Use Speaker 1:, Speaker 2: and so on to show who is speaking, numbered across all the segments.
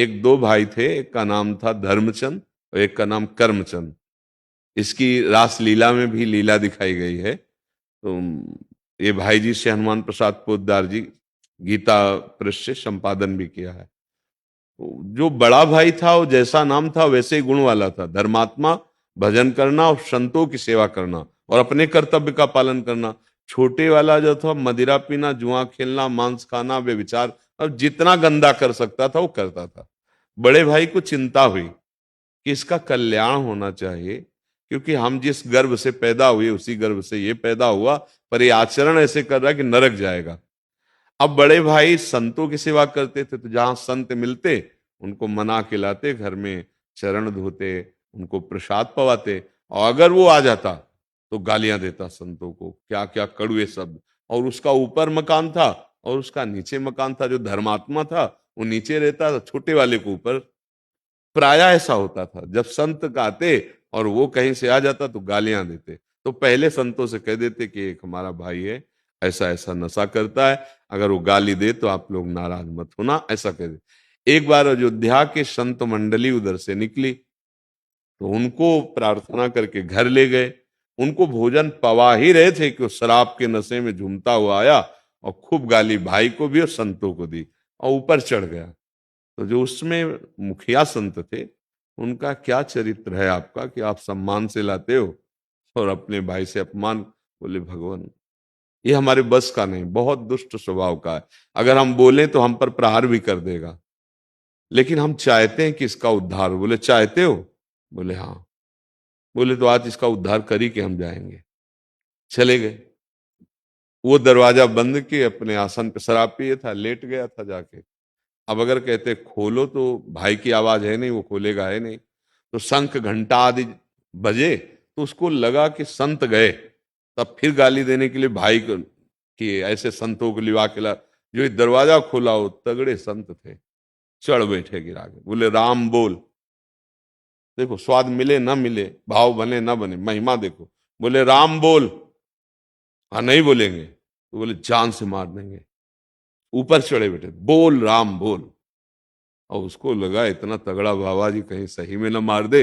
Speaker 1: एक दो भाई थे, एक का नाम था धर्मचंद और एक का नाम कर्मचंद। इसकी रास लीला में भी लीला दिखाई गई है। तो ये भाई जी से हनुमान प्रसाद पोद्दार जी गीता पृष्ठ से संपादन भी किया है। तो जो बड़ा भाई था वो जैसा नाम था वैसे ही गुण वाला था, धर्मात्मा, भजन करना और संतों की सेवा करना और अपने कर्तव्य का पालन करना। छोटे वाला जो था मदिरा पीना, जुआ खेलना, मांस खाना, व्यभिचार और जितना गंदा कर सकता था वो करता था। बड़े भाई को चिंता हुई कि इसका कल्याण होना चाहिए, क्योंकि हम जिस गर्भ से पैदा हुए उसी गर्भ से ये पैदा हुआ, पर ये आचरण ऐसे कर रहा है कि नरक जाएगा। अब बड़े भाई संतों की सेवा करते थे, तो जहां संत मिलते उनको मना के लाते, घर में चरण धोते, उनको प्रसाद पवाते। और अगर वो आ जाता तो गालियां देता संतों को, क्या क्या कड़वे शब्द। और उसका ऊपर मकान था और उसका नीचे मकान था। जो धर्मात्मा था वो नीचे रहता था, छोटे वाले को ऊपर। प्राय ऐसा होता था, जब संत आते और वो कहीं से आ जाता तो गालियां देते। तो पहले संतों से कह देते कि एक हमारा भाई है, ऐसा ऐसा नशा करता है, अगर वो गाली दे तो आप लोग नाराज मत होना, ऐसा कह दे। एक बार अयोध्या के संत मंडली उधर से निकली तो उनको प्रार्थना करके घर ले गए। उनको भोजन पवा ही रहे थे कि वो शराब के नशे में झूमता हुआ आया और खूब गाली भाई को भी और संतों को दी और ऊपर चढ़ गया। तो जो उसमें मुखिया संत थे, उनका क्या चरित्र है आपका कि आप सम्मान से लाते हो और अपने भाई से अपमान। बोले भगवान, ये हमारे बस का नहीं, बहुत दुष्ट स्वभाव का है। अगर हम बोलें तो हम पर प्रहार भी कर देगा, लेकिन हम चाहते हैं कि इसका उद्धार हो। बोले चाहते हो? बोले हाँ। बोले तो आज इसका उद्धार कर ही के हम जाएंगे। चले गए। वो दरवाजा बंद किए, अपने आसन पे शराब पिए था, लेट गया था जाके। अब अगर कहते खोलो तो भाई की आवाज है नहीं, वो खोलेगा है नहीं। तो शंख घंटा आदि बजे तो उसको लगा कि संत गए। तब फिर गाली देने के लिए भाई को कि ऐसे संतों को लिवा के ला। जो ये दरवाजा खोला वो तगड़े संत थे, चढ़ बैठे गिरा के। बोले राम बोल। देखो स्वाद मिले ना मिले, भाव बने ना बने, महिमा देखो। बोले राम बोल। हाँ नहीं बोलेंगे तो बोले जान से मार देंगे। ऊपर चढ़े बैठे, बोल राम बोल। और उसको लगा इतना तगड़ा बाबा जी कहीं सही में ना मार दे।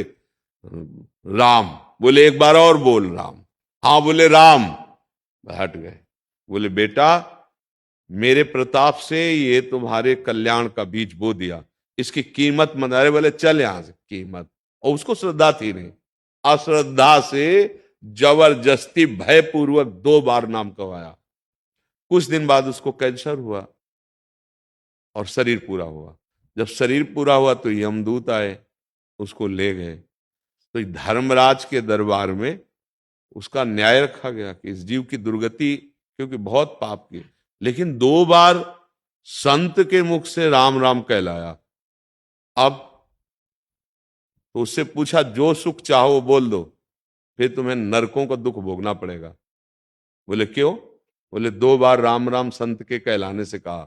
Speaker 1: राम। बोले एक बार और बोल राम। हाँ बोले राम। हट गए। बोले बेटा, मेरे प्रताप से ये तुम्हारे कल्याण का बीज बो दिया, इसकी कीमत मत। अरे बोले चल यहां से, कीमत। और उसको श्रद्धा थी नहीं, अश्रद्धा से जबरदस्ती भयपूर्वक 2 बार नाम कहवाया। कुछ दिन बाद उसको कैंसर हुआ और शरीर पूरा हुआ। जब शरीर पूरा हुआ तो यमदूत आए, उसको ले गए। तो धर्मराज के दरबार में उसका न्याय रखा गया कि इस जीव की दुर्गति, क्योंकि बहुत पाप की, लेकिन 2 बार संत के मुख से राम राम कहलाया। अब तो उससे पूछा जो सुख चाहो वो बोल दो, फिर तुम्हें नरकों का दुख भोगना पड़ेगा। बोले क्यों? बोले 2 बार राम राम संत के कहलाने से कहा।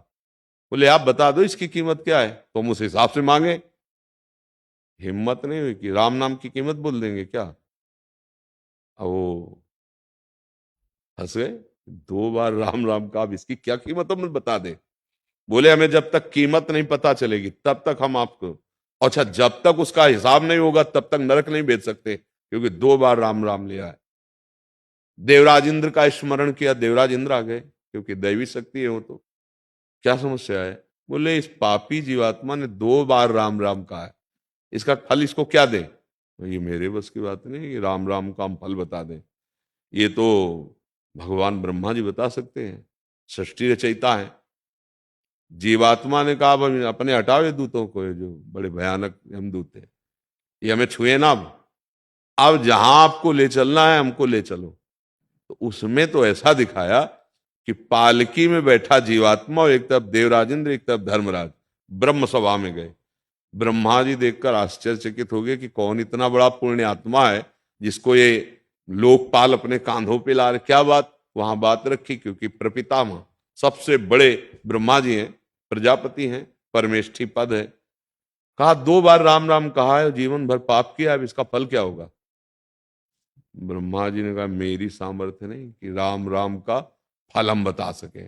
Speaker 1: बोले आप बता दो इसकी कीमत क्या है तो हम उस हिसाब से मांगे। हिम्मत नहीं हुई कि राम नाम की कीमत बोल देंगे क्या? अब वो हंस गए। 2 बार राम राम का, अब इसकी क्या कीमत हम बता दें? बोले हमें जब तक कीमत नहीं पता चलेगी तब तक हम आपको, अच्छा जब तक उसका हिसाब नहीं होगा तब तक नरक नहीं भेज सकते, क्योंकि 2 बार राम राम लिया है। देवराज इंद्र का स्मरण किया, देवराज इंद्र आ गए, क्योंकि दैवी शक्ति है वो। तो क्या समस्या है? बोले इस पापी जीवात्मा ने 2 बार राम राम कहा है, इसका फल इसको क्या दे? ये मेरे बस की बात नहीं कि राम राम का हम फल बता दें। ये तो भगवान ब्रह्मा जी बता सकते हैं, सृष्टि रचयिता है। जीवात्मा ने कहा अब अपने हटावे दूतों को, ये जो बड़े भयानक यमदूत थे, ये हमें छुए ना। अब जहां आपको ले चलना है हमको ले चलो। तो उसमें तो ऐसा दिखाया कि पालकी में बैठा जीवात्मा और एक तरफ देवराज इंद्र, एक तरफ धर्मराज, ब्रह्म सभा में गए। ब्रह्मा जी देखकर आश्चर्यचकित हो गए कि कौन इतना बड़ा पुण्य आत्मा है जिसको ये लोकपाल अपने कांधों पे ला रहे। क्या बात? वहां बात रखी, क्योंकि प्रपितामह सबसे बड़े ब्रह्मा जी हैं, प्रजापति हैं, परमेष्ठी पद है। कहा 2 बार राम राम कहा है, जीवन भर पाप किया, अब इसका फल क्या होगा? ब्रह्मा जी ने कहा मेरी सामर्थ्य नहीं कि राम राम का फल हम बता सके।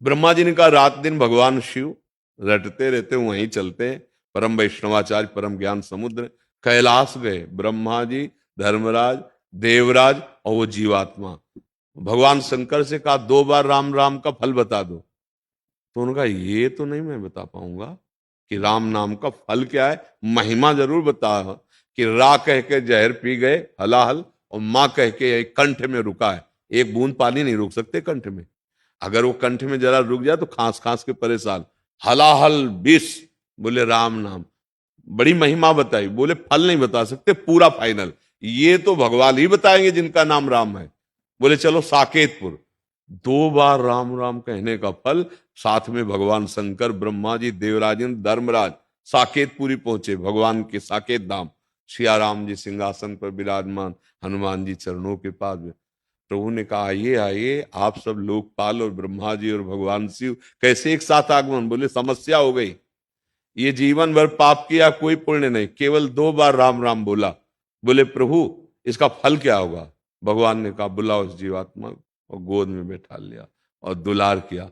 Speaker 1: ब्रह्मा जी ने कहा रात दिन भगवान शिव रटते रहते वहीं चलते हैं। परम वैष्णवाचार्य परम ज्ञान समुद्र कैलाश गए, ब्रह्मा जी, धर्मराज, देवराज और वो जीवात्मा। भगवान शंकर से कहा 2 बार राम राम का फल बता दो। तो उनका ये तो नहीं मैं बता पाऊंगा कि राम नाम का फल क्या है, महिमा जरूर बता कि रा कह के जहर पी गए हलाहल, और माँ कह के कंठ में रुका है। एक बूंद पानी नहीं रोक सकते कंठ में, अगर वो कंठ में जरा रुक जाए तो खांस खांस के परेशान। हलाहल विष, बोले राम नाम, बड़ी महिमा बताई, बोले फल नहीं बता सकते पूरा फाइनल, ये तो भगवान ही बताएंगे जिनका नाम राम है। बोले चलो साकेतपुर, 2 बार राम राम कहने का फल, साथ में भगवान शंकर, ब्रह्मा जी, देवराजन, धर्मराज साकेतपुरी पहुंचे, भगवान के साकेत धाम। सिया राम जी सिंहासन पर विराजमान, हनुमान जी चरणों के पास में। प्रभु ने कहा आइए आइए, आप सब लोकपाल और ब्रह्मा जी और भगवान शिव कैसे एक साथ आगमन। बोले समस्या हो गई, ये जीवन भर पाप किया कोई पुण्य नहीं, केवल 2 बार राम राम बोला। बोले प्रभु इसका फल क्या होगा। भगवान ने कहा बुलाओ उस जीवात्मा को, और गोद में बैठा लिया और दुलार किया।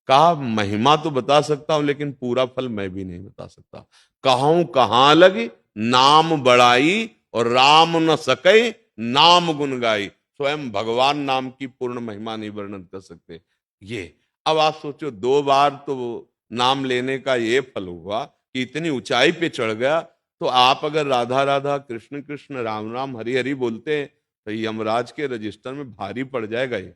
Speaker 1: कहा महिमा तो बता सकता हूं लेकिन पूरा फल मैं भी नहीं बता सकता। कहूं कहां लगी नाम बड़ाई, और राम न सके नाम गुन गाई। स्वयं भगवान नाम की पूर्ण महिमा नहीं वर्णन कर सकते। ये अब आप सोचो 2 बार तो नाम लेने का ये फल हुआ कि इतनी ऊंचाई पे चढ़ गया। तो आप अगर राधा राधा कृष्ण कृष्ण राम राम हरि हरि बोलते हैं तो यमराज के रजिस्टर में भारी पड़ जाएगा ये।